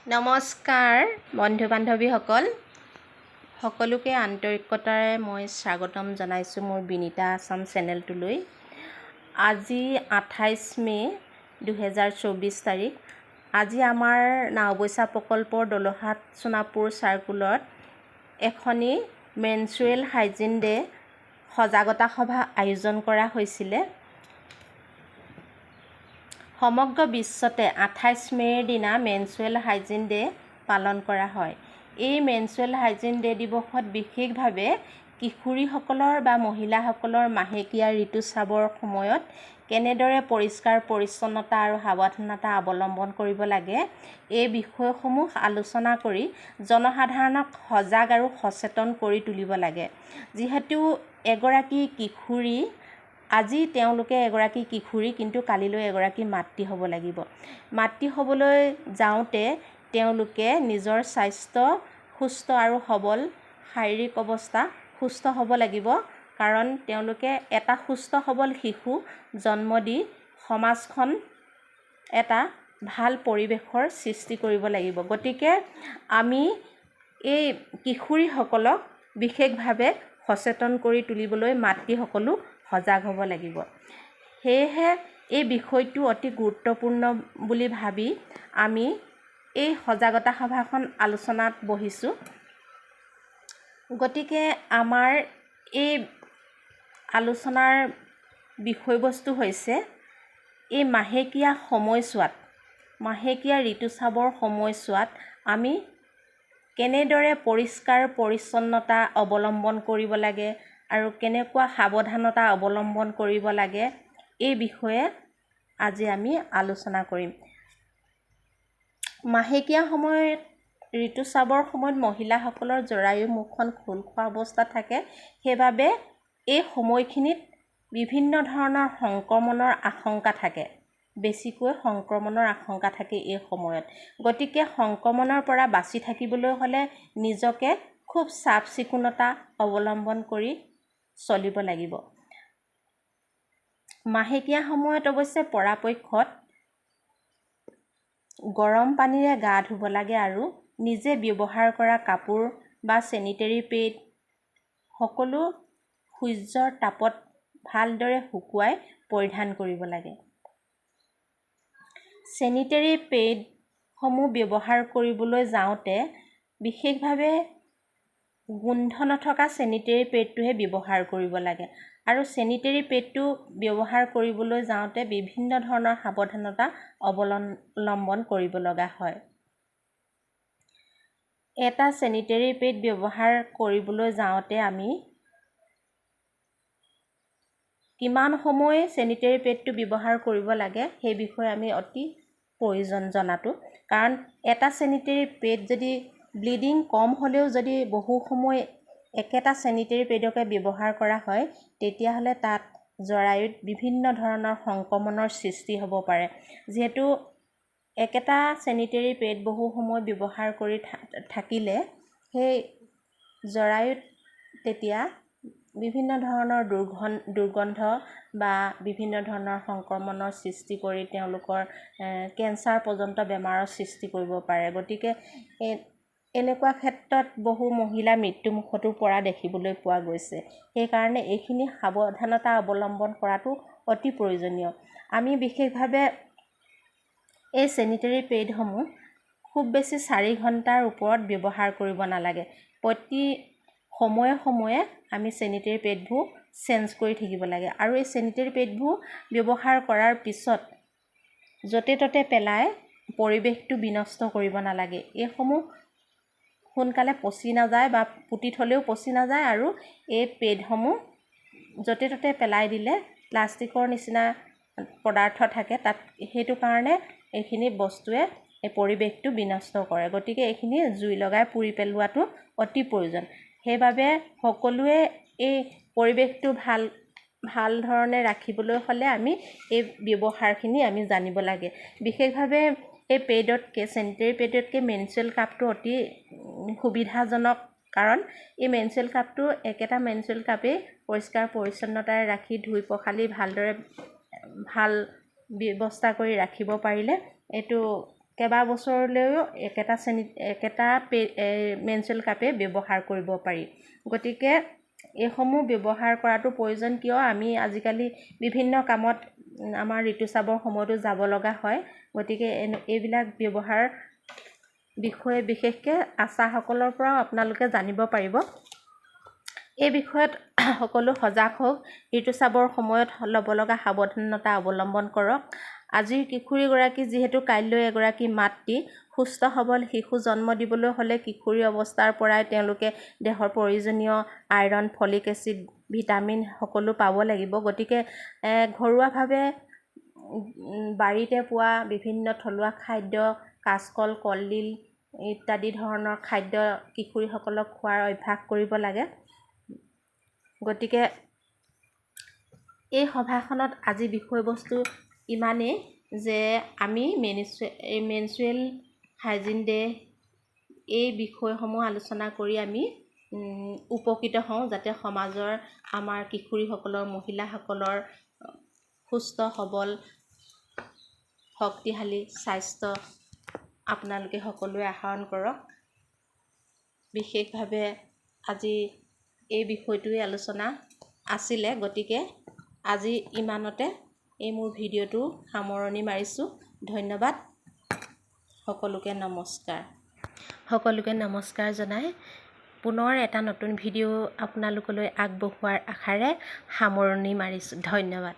নমস্কাৰ বন্ধু বান্ধৱীসকল, সকলোকে আন্তৰিকতাৰে মই স্বাগতম জনাইছোঁ মোৰ বিনীতা আছাম চেনেলটোলৈ। আজি 28 মে' 2024 তাৰিখ। আজি আমাৰ নাওবৈচা প্ৰকল্পৰ দলহাট সোণাপুৰ চাৰ্কুলত এখনি মেনষ্ট্ৰুৱেল হাইজিন ডে সজাগতা সভা আয়োজন কৰা হৈছিলে। সমগ্ৰ বিশ্বতে 28 মে'ৰ দিনা মেনষ্ট্ৰুৱেল হাইজিন ডে পালন কৰা হয়। এই মেনষ্ট্ৰুৱেল হাইজিন ডে দিৱসত বিশেষভাৱে কিশোৰীসকলৰ বা মহিলাসকলৰ মাহেকীয়া ঋতুস্ৰাৱৰ সময়ত কেনেদৰে পৰিষ্কাৰ পৰিচ্ছন্নতা আৰু সাৱধানতা অৱলম্বন কৰিব লাগে, এই বিষয়সমূহ আলোচনা কৰি জনসাধাৰণক সজাগ আৰু সচেতন কৰি তুলিব লাগে। যিহেতু এগৰাকী কিশোৰী, আজি তেওঁলোকে এগৰাকী কিশোৰী কিন্তু কালিলৈ এগৰাকী মাতৃ হ'ব লাগিব। মাতৃ হ'বলৈ যাওঁতে তেওঁলোকে নিজৰ স্বাস্থ্য সুস্থ আৰু সবল, শাৰীৰিক অৱস্থা সুস্থ হ'ব লাগিব, কাৰণ তেওঁলোকে এটা সুস্থ সবল শিশু জন্ম দি সমাজখন এটা ভাল পৰিৱেশৰ সৃষ্টি কৰিব লাগিব। গতিকে আমি এই কিশোৰীসকলক বিশেষভাৱে সচেতন কৰি তুলিবলৈ মাতৃসকলো সজাগ হ'ব লাগিব। সেয়েহে এই বিষয়টো অতি গুৰুত্বপূৰ্ণ বুলি ভাবি আমি এই সজাগতা সভাখন আলোচনাত বহিছোঁ। গতিকে আমাৰ এই আলোচনাৰ বিষয়বস্তু হৈছে এই মাহেকীয়া সময়ছোৱাত, মাহেকীয়া ঋতুস্ৰাৱৰ সময়ছোৱাত আমি কেনেদৰে পৰিষ্কাৰ পৰিচ্ছন্নতা অৱলম্বন কৰিব লাগে আৰু কেনেকুৱা সাৱধানতা অৱলম্বন কৰিব লাগে, এই বিষয়ে আজি আমি আলোচনা কৰিম। মাহেকীয়া সময়ত ঋতুস্ৰাৱৰ সময়ত মহিলাসকলৰ জৰায়ু মুখখন খোল খোৱা অৱস্থাত থাকে। সেইবাবে এই সময়খিনিত বিভিন্ন ধৰণৰ সংক্ৰমণৰ আশংকা থাকে, বেছিকৈ সংক্ৰমণৰ আশংকা থাকে এই সময়ত। গতিকে সংক্ৰমণৰ পৰা বাচি থাকিবলৈ হ'লে নিজকে খুব চাফ চিকুণতা অৱলম্বন কৰি চলিব লাগিব। মাহেকীয়া সময়ত অৱশ্যে পৰাপক্ষত গৰম পানীৰে গা ধুব লাগে আৰু নিজে ব্যৱহাৰ কৰা কাপোৰ বা চেনিটেৰী পেড সকলো সূৰ্যৰ তাপত ভালদৰে শুকুৱাই পৰিধান কৰিব লাগে। চেনিটেৰী পেডসমূহ ব্যৱহাৰ কৰিবলৈ যাওঁতে বিশেষভাৱে গোন্ধ নথকা চেনিটেৰী পেডটোহে ব্যৱহাৰ কৰিব লাগে আৰু চেনিটেৰী পেডটো ব্যৱহাৰ কৰিবলৈ যাওঁতে বিভিন্ন ধৰণৰ সাৱধানতা অৱলম্বন কৰিব লগা হয়। এটা চেনিটেৰী পেড ব্যৱহাৰ কৰিবলৈ যাওঁতে আমি কিমান সময় চেনিটেৰী পেডটো ব্যৱহাৰ কৰিব লাগে সেই বিষয়ে আমি অতি প্ৰয়োজন জনাটো। কাৰণ এটা চেনিটেৰী পেড যদি ব্লিডিং কম হ'লেও যদি বহু সময় একেটা চেনিটেৰী পেডকে ব্যৱহাৰ কৰা হয়, তেতিয়াহ'লে তাত জৰায়ুত বিভিন্ন ধৰণৰ সংক্ৰমণৰ সৃষ্টি হ'ব পাৰে। যিহেতু একেটা চেনিটেৰী পেড বহু সময় ব্যৱহাৰ কৰি থাকিলে সেই জৰায়ুত তেতিয়া বিভিন্ন ধৰণৰ দুৰ্গন্ধ বা বিভিন্ন ধৰণৰ সংক্ৰমণৰ সৃষ্টি কৰি তেওঁলোকৰ কেঞ্চাৰ পৰ্যন্ত বেমাৰৰ সৃষ্টি কৰিব পাৰে। গতিকে এনেকুৱা ক্ষেত্ৰত বহু মহিলা মৃত্যুমুখতো পৰা দেখিবলৈ পোৱা গৈছে। সেইকাৰণে এইখিনি সাৱধানতা অৱলম্বন কৰাটো অতি প্ৰয়োজনীয়। আমি বিশেষভাৱে এই চেনিটেৰী পেডসমূহ খুব বেছি 4 ঘণ্টাৰ ওপৰত ব্যৱহাৰ কৰিব নালাগে। প্ৰতি সময়ে সময়ে আমি চেনিটেৰী পেডবোৰ চেঞ্জ কৰি থাকিব লাগে আৰু এই চেনিটেৰী পেডবোৰ ব্যৱহাৰ কৰাৰ পিছত য'তে ত'তে পেলাই পৰিৱেশটো বিনষ্ট কৰিব নালাগে। এইসমূহ সোনকালে পচি নাযায় বা পুতি থ'লেও পচি নাযায় আৰু এই পেডসমূহ য'তে ত'তে পেলাই দিলে প্লাষ্টিকৰ নিচিনা পদাৰ্থ থাকে তাত, সেইটো কাৰণে এইখিনি বস্তুৱে এই পৰিৱেশটো বিনষ্ট কৰে। গতিকে এইখিনি জুই লগাই পুৰি পেলোৱাটো অতি প্ৰয়োজন। সেইবাবে সকলোৱে এই পৰিৱেশটো ভাল ধৰণে ৰাখিবলৈ হ'লে আমি এই ব্যৱহাৰখিনি আমি জানিব লাগে। বিশেষভাৱে এই পেডতকৈ, চেনিটেৰী পেডতকৈ মেনষ্ট্ৰুৱেল কাপটো অতি সুবিধাজনক, কাৰণ এই মেনষ্ট্ৰুৱেল কাপটো একেটা মেনষ্ট্ৰুৱেল কাপেই পৰিষ্কাৰ পৰিচ্ছন্নতাৰে ৰাখি ধুই পখালি ভালদৰে ভাল ব্যৱস্থা কৰি ৰাখিব পাৰিলে এইটো কেইবা বছৰলৈও একেটা মেনষ্ট্ৰুৱেল কাপে ব্যৱহাৰ কৰিব পাৰি। গতিকে এইসমূহ ব্যৱহাৰ কৰাটো প্ৰয়োজন, কিয় আমি আজিকালি বিভিন্ন কামত আমাৰ ঋতুস্ৰাৱৰ সময়তো যাব লগা হয়। গতিকে এইবিলাক ব্যৱহাৰ বিষয়ে বিশেষকৈ আশাসকলৰ পৰাও আপোনালোকে জানিব পাৰিব। এই বিষয়ত সকলো সজাগ হওক, ঋতুস্ৰাৱৰ সময়ত ল'ব লগা সাৱধানতা অৱলম্বন কৰক। আজিৰ কিশোৰীগৰাকী যিহেতু কাইলৈ এগৰাকী মাতৃ, সুস্থ সবল শিশু জন্ম দিবলৈ হ'লে কিশোৰী অৱস্থাৰ পৰাই তেওঁলোকে দেহৰ প্ৰয়োজনীয় আইৰণ, ফলিক এচিড, ভিটামিন সকলো পাব লাগিব। গতিকে ঘৰুৱাভাৱে বাৰীতে পোৱা বিভিন্ন থলুৱা খাদ্য, কাচকল, কলডিল ইত্যাদি ধৰণৰ খাদ্য কিশোৰীসকলক খোৱাৰ অভ্যাস কৰিব লাগে। গতিকে এই সভাখনত আজি বিষয়বস্তু ইমানেই যে আমি মেনষ্ট্ৰুৱেল হাইজিন ডে এই বিষয়সমূহ আলোচনা কৰি আমি উপকৃত হওঁ, যাতে সমাজৰ আমাৰ কিশোৰীসকলৰ, মহিলাসকলৰ সুস্থ সবল শক্তিশালী স্বাস্থ্য আপোনালোকে সকলোৱে আহৰণ কৰক। বিশেষভাৱে আজি এই বিষয়টোৱে আলোচনা আছিলে। গতিকে আজি ইমানতে এই মোৰ ভিডিঅ'টো সামৰণি মাৰিছোঁ। ধন্যবাদ। সকলোকে নমস্কাৰ জনাই পুনৰ এটা নতুন ভিডিঅ' আপোনালোকলৈ আগবঢ়োৱাৰ আশাৰে সামৰণি মাৰিছোঁ। ধন্যবাদ।